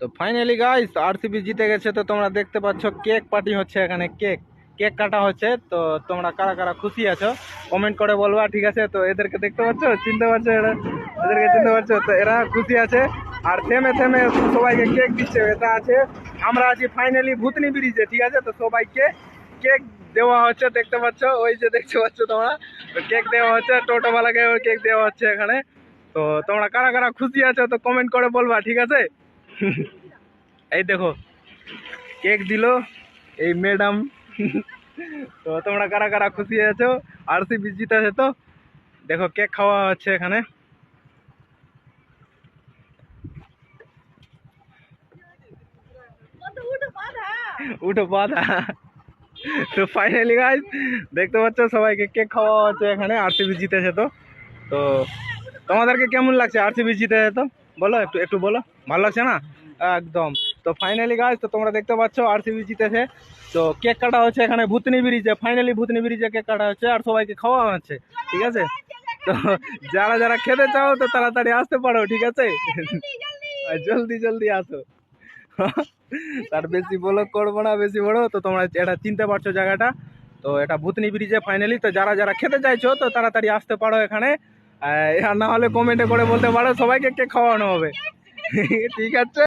তো finally guys RCB জিতে গেছে। তো তোমরা দেখতে পাচ্ছ কেক পার্টি হচ্ছে এখানে, কেক কেক কাটা হচ্ছে। তো তোমরা কারা কারা খুশি আছো কমেন্ট করে বলবা, ঠিক আছে? তো এদেরকে দেখতে পাচ্ছ, চিনতে পারছো? এদেরকে চিনতে পারছো? তো এরা খুশি আছে আর থেমে থেমে সবাইকে কেক দিচ্ছে। এটা আছে, আমরা আছি ফাইনালি ভূতনি ব্রিজে, ঠিক আছে? তো সবাইকে কেক দেওয়া হচ্ছে, দেখতে পাচ্ছ, ওই যে দেখতে পাচ্ছ তোমরা, কেক দেওয়া হচ্ছে, টোটোওয়ালাকে কেক দেওয়া হচ্ছে এখানে। তো তোমরা কারা কারা খুশি আছো তো কমেন্ট করে বলবা, ঠিক আছে? এই দেখো কেক দিল এই ম্যাডাম। তো তোমরা কারা কারা খুশি আছো আরসিবি জিতেছে? তো দেখো কেক খাওয়া হচ্ছে এখানে। উঠো বাধা। তো ফাইনালি গাইস দেখতে পাচ্ছ সবাইকে কেক খাওয়া হচ্ছে এখানে, আরসিবি জিতেছে। তো তো তোমাদেরকে কেমন লাগছে আরসিবি জিতেছে? তো বলো, একটু একটু বলো, ভালো লাগছে না? একদম। তো ফাইনালি গাইস তো তোমরা দেখতে পাচ্ছ আরসিবি জিতেছে। তো কেক কাটা হচ্ছে এখানে ভূতনি ব্রিজে, ফাইনালি ভূতনি ব্রিজে কেক কাটা হচ্ছে আর সবাইকে খাওয়া হচ্ছে, ঠিক আছে? তো যারা যারা খেতে চাও তো তাড়াতাড়ি আসতে পারো, ঠিক আছে? আর জলদি জলদি আসো। তার বেশি বলো করবো না, বেশি বড়। তো তোমরা এটা চিনতে পারছো জায়গাটা, তো এটা ভূতনি ব্রিজে ফাইনালি। তো যারা যারা খেতে চাইছো তো তাড়াতাড়ি আসতে পারো এখানে, আর না হলে কমেন্টে করে বলতে পারো, সবাইকে কেক খাওয়ানো হবে। ঠিক আছে।